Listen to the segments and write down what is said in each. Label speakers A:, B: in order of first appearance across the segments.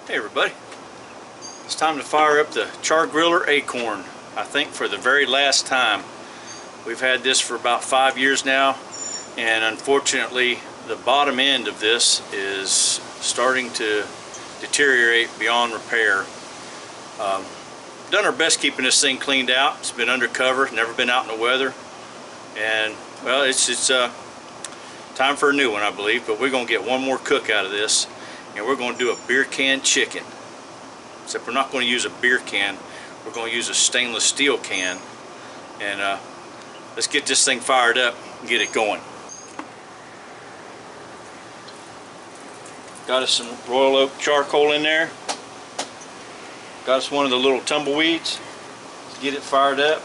A: Hey everybody, it's time to fire up the Chargriller Acorn. I think for the very last time. We've had this for about 5 years now, and unfortunately the bottom end of this is starting to deteriorate beyond repair. Done our best keeping this thing cleaned out. It's been undercover, never been out in the weather, and well, it's time for a new one, I believe. But we're gonna get one more cook out of this, and we're going to do a beer can chicken. Except we're not going to use a beer can, we're going to use a stainless steel can. And let's get this thing fired up and get it going. Got us some Royal Oak charcoal in there. Got us one of the little tumbleweeds. Let's get it fired up.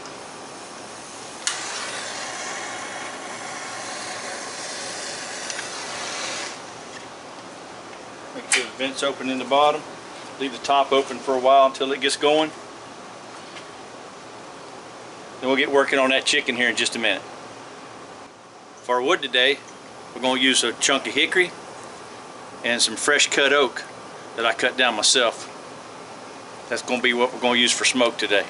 A: Make sure the vent's open in the bottom. Leave the top open for a while until it gets going. Then we'll get working on that chicken here in just a minute. For our wood today, we're going to use a chunk of hickory and some fresh cut oak that I cut down myself. That's going to be what we're going to use for smoke today.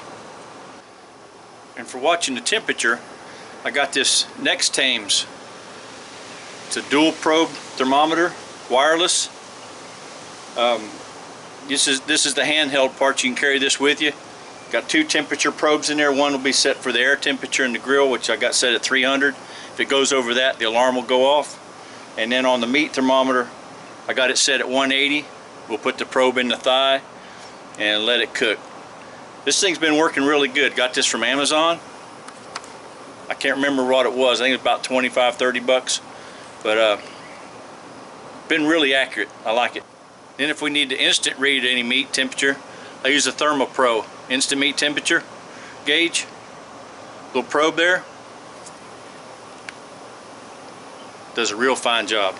A: And for watching the temperature, I got this Nextames. It's a dual probe thermometer, wireless. This is the handheld part. You can carry this with you. Got two temperature probes in there. One will be set for the air temperature in the grill, which I got set at 300. If it goes over that, the alarm will go off. And then on the meat thermometer, I got it set at 180. We'll put the probe in the thigh and let it cook. This thing's been working really good. Got this from Amazon. I can't remember what it was. I think it was about 25, 30 bucks. But been really accurate. I like it. Then if we need to instant read any meat temperature, I use a ThermoPro instant meat temperature gauge. Little probe there. Does a real fine job.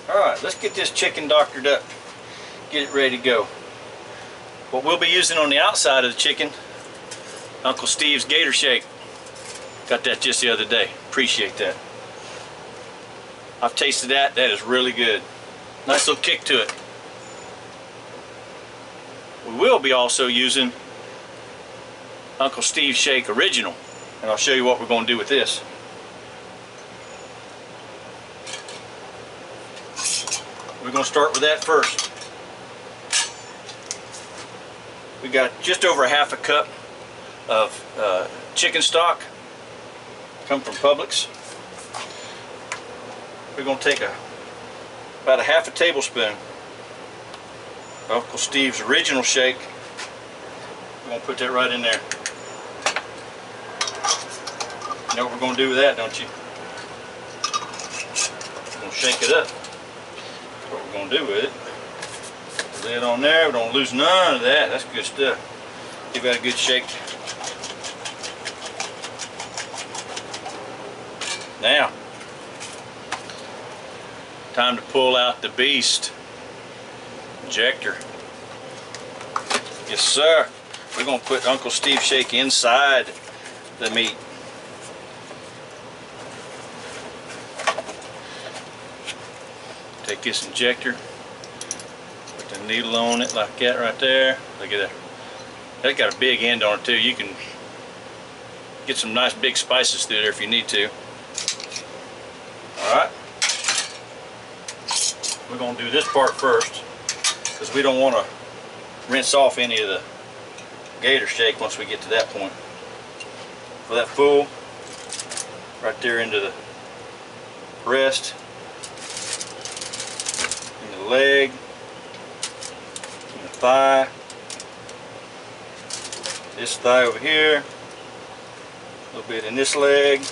A: Alright, let's get this chicken doctored up. Get it ready to go. What we'll be using on the outside of the chicken, Uncle Steve's Gator Shake. Got that just the other day. Appreciate that. I've tasted that. That is really good. Nice little kick to it. We will be also using Uncle Steve's Shake Original, and I'll show you what we're going to do with this. We're going to start with that first. We got just over half a cup of chicken stock. Come from Publix. We're going to take about a half a tablespoon of Uncle Steve's Original Shake. We're going to put that right in there. You know what we're going to do with that, don't you? We're going to shake it up. That's what we're going to do with it. Lid on there. We don't lose none of that. That's good stuff. Give that a good shake. Now, time to pull out the beast. Injector. Yes, sir. We're going to put Uncle Steve's Shake inside the meat. Take this injector, put the needle on it like that right there. Look at that. That got a big end on it too. You can get some nice big spices through there if you need to. Alright. We're going to do this part first because we don't want to rinse off any of the Gator Shake once we get to that point. For that full, right there into the breast, in the leg, in the thigh, this thigh over here, a little bit in this leg,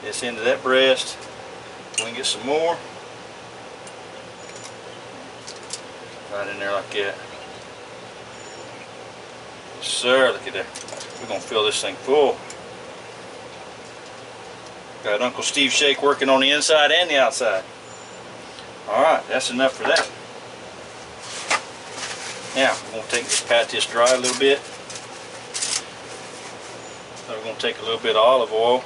A: this into that breast. We can get some more right in there like that. Yes, sir, look at that. We're going to fill this thing full. Got Uncle Steve's Shake working on the inside and the outside. Alright, that's enough for that. Now, we're going to take this, pat this dry a little bit. So we're going to take a little bit of olive oil.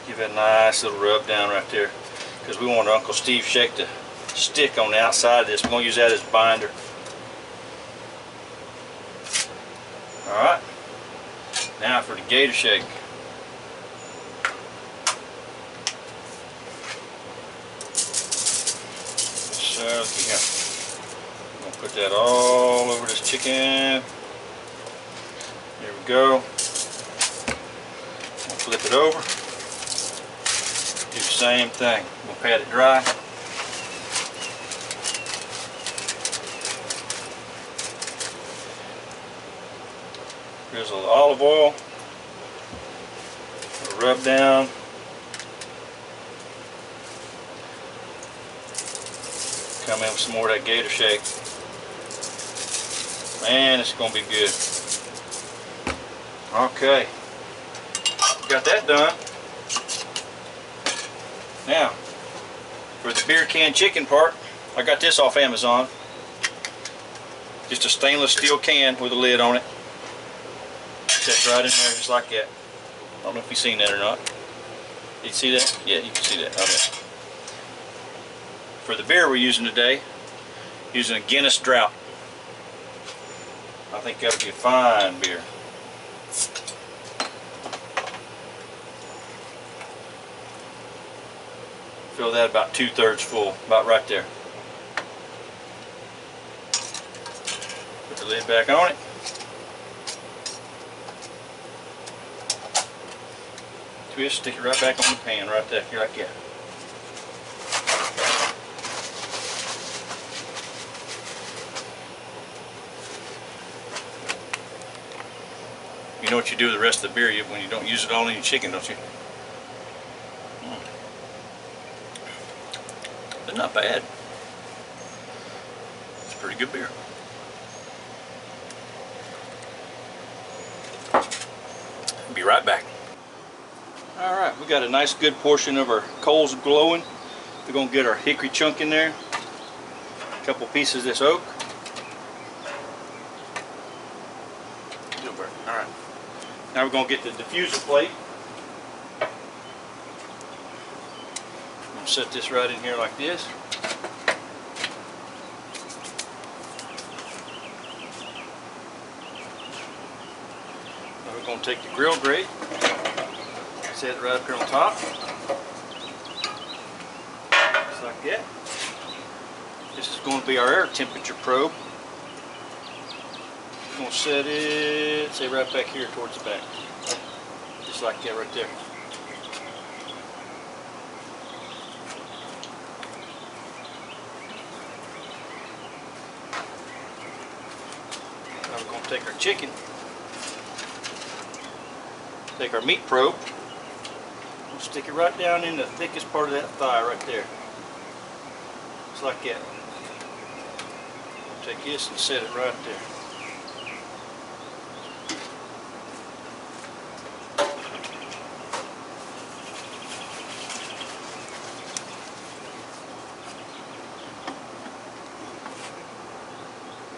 A: Give it a nice little rub down right there, because we want Uncle Steve shake to stick on the outside of this. We're going to use that as a binder. Alright, now for the Gator shake. So, look here. I'm going to put that all over this chicken. There we go. We'll flip it over. Do the same thing. We'll pat it dry. Drizzle of olive oil. Rub down. Come in with some more of that Gator shake. Man, it's going to be good. Okay. Got that done. Now, for the beer can chicken part, I got this off Amazon. Just a stainless steel can with a lid on it. Sets right in there just like that. I don't know if you've seen that or not. Did you see that? Yeah, you can see that. Okay. For the beer we're using today, using a Guinness Drought. I think that'll be a fine beer. Fill that about 2/3 full, about right there. Put the lid back on it. Twist, stick it right back on the pan, right there, like that. You know what you do with the rest of the beer when you don't use it all in your chicken, don't you? It's not bad. It's pretty good beer. I'll be right back. Alright, we got a nice good portion of our coals glowing. We're going to get our hickory chunk in there. A couple pieces of this oak. Alright. Now we're going to get the diffuser plate. I'm going to set this right in here like this. Now we're going to take the grill grate. Set it right up here on top. Just like that. This is going to be our air temperature probe. We're going to set it, say right back here towards the back. Just like that right there. Now we're going to take our chicken, take our meat probe, stick it right down in the thickest part of that thigh right there. Just like that. Take this and set it right there.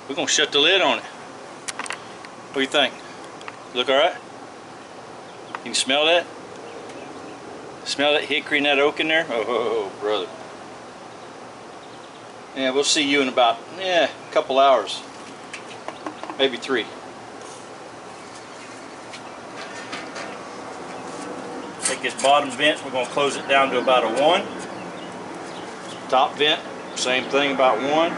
A: We're going to shut the lid on it. What do you think? Look alright? You can smell that? Smell that hickory and that oak in there? Oh, brother. Yeah, we'll see you in about a couple hours. Maybe 3. Take this bottom vent, we're going to close it down to about a 1. Top vent, same thing, about 1.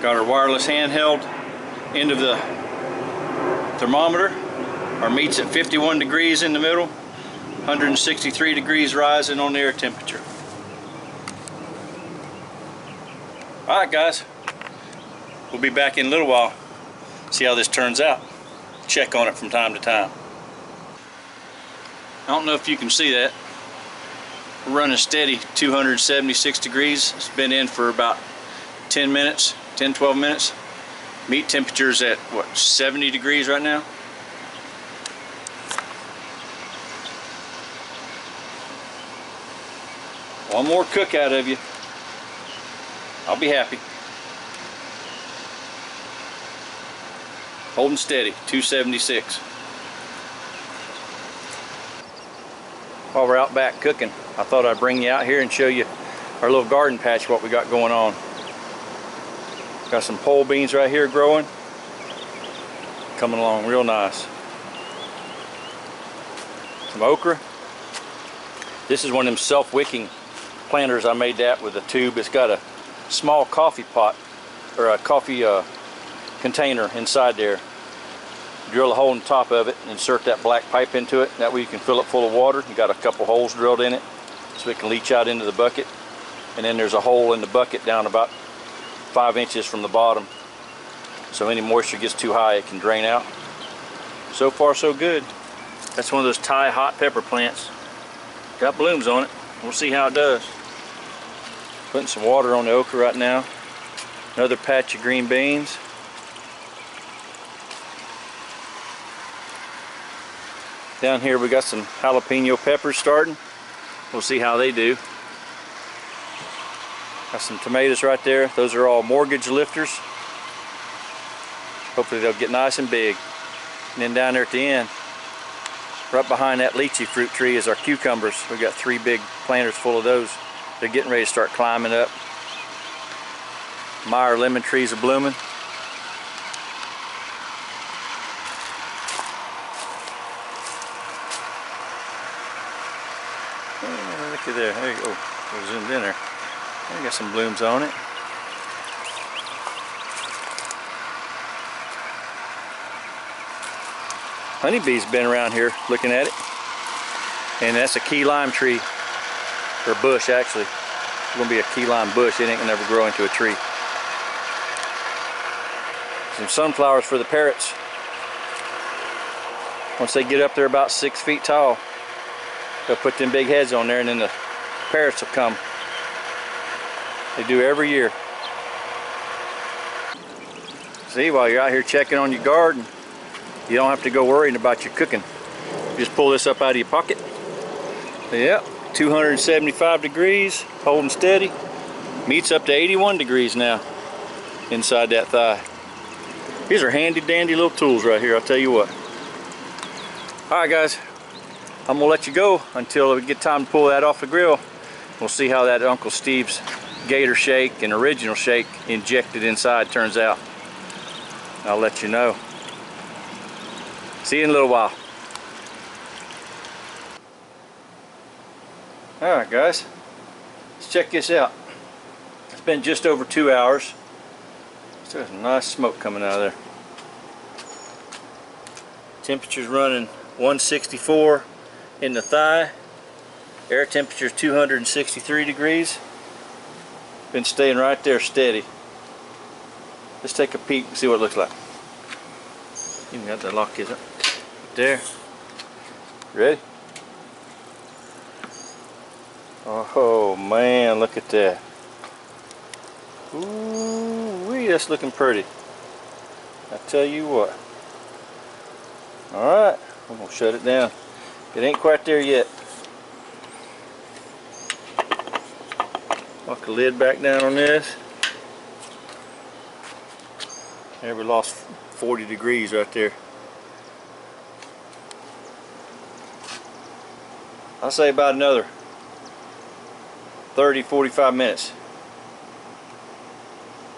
A: Got our wireless handheld end of the thermometer. Our meat's at 51 degrees in the middle, 163 degrees rising on the air temperature. Alright guys, we'll be back in a little while, see how this turns out. Check on it from time to time. I don't know if you can see that. We're running steady 276 degrees. It's been in for about 10 minutes. 10-12 minutes. Meat temperature's at what, 70 degrees right now. One more cook out of you, I'll be happy. Holding steady, 276. While we're out back cooking, I thought I'd bring you out here and show you our little garden patch, what we got going on. Got some pole beans right here growing. Coming along real nice. Some okra. This is one of them self-wicking planters. I made that with a tube. It's got a small coffee pot or a coffee container inside there. Drill a hole in the top of it and insert that black pipe into it. That way you can fill it full of water. You got a couple holes drilled in it so it can leach out into the bucket. And then there's a hole in the bucket down about 5 inches from the bottom. So any moisture gets too high, it can drain out. So far so good. That's one of those Thai hot pepper plants. Got blooms on it. We'll see how it does. Putting some water on the okra right now. Another patch of green beans. Down here we got some jalapeno peppers starting. We'll see how they do. Got some tomatoes right there. Those are all mortgage lifters. Hopefully they'll get nice and big. And then down there at the end, right behind that lychee fruit tree, is our cucumbers. We've got 3 big planters full of those. They're getting ready to start climbing up. Meyer lemon trees are blooming. Oh, look at there. There you go. Oh, zoomed in there. I got some blooms on it. Honeybee's been around here looking at it. And that's a key lime tree. Or a bush, actually. It's going to be a key lime bush. It ain't going to never grow into a tree. Some sunflowers for the parrots. Once they get up there about 6 feet tall, they'll put them big heads on there and then the parrots will come. They do every year. See, while you're out here checking on your garden, you don't have to go worrying about your cooking. You just pull this up out of your pocket. Yep, 275 degrees, holding steady. Meets up to 81 degrees now inside that thigh. These are handy dandy little tools right here, I'll tell you what. Alright guys, I'm gonna let you go until we get time to pull that off the grill. We'll see how that Uncle Steve's Gator shake and original shake injected inside turns out. I'll let you know. See you in a little while. Alright guys, let's check this out. It's been just over 2 hours. Still some nice smoke coming out of there. Temperature's running 164 in the thigh. Air temperature is 263 degrees. Been staying right there steady. Let's take a peek and see what it looks like. Even got the lock, is it? There. Ready? Oh man, look at that. Ooh, that's looking pretty. I tell you what. Alright, I'm gonna shut it down. It ain't quite there yet. Lock the lid back down on this. There, we lost 40 degrees right there. I'll say about another 30-45 minutes.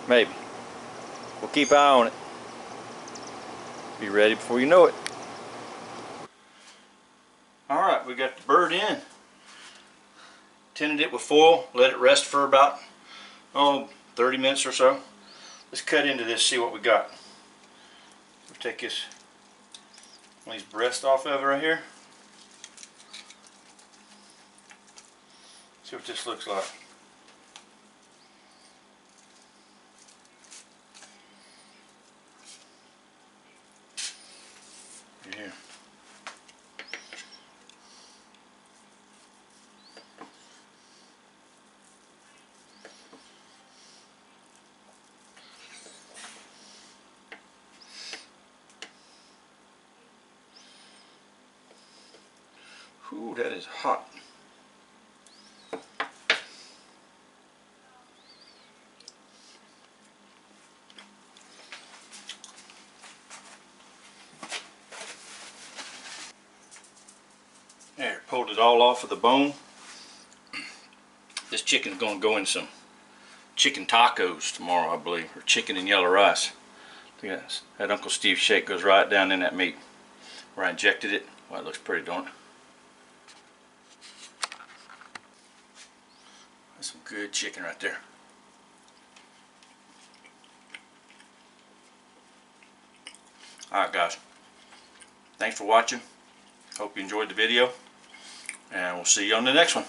A: Maybe. We'll keep an eye on it. Be ready before you know it. Alright, we got the bird in. Tinted it with foil, let it rest for about 30 minutes or so. Let's cut into this, see what we got. We'll take this one of these breasts off of it right here. See what this looks like. Yeah. Ooh, that is hot. pulled it all off of the bone. This chicken's going to go in some chicken tacos tomorrow, I believe, or chicken and yellow rice. Look at this. That Uncle Steve shake goes right down in that meat where I injected it. Well, it looks pretty, don't it? That's some good chicken right there. Alright guys, thanks for watching. Hope you enjoyed the video, and we'll see you on the next one.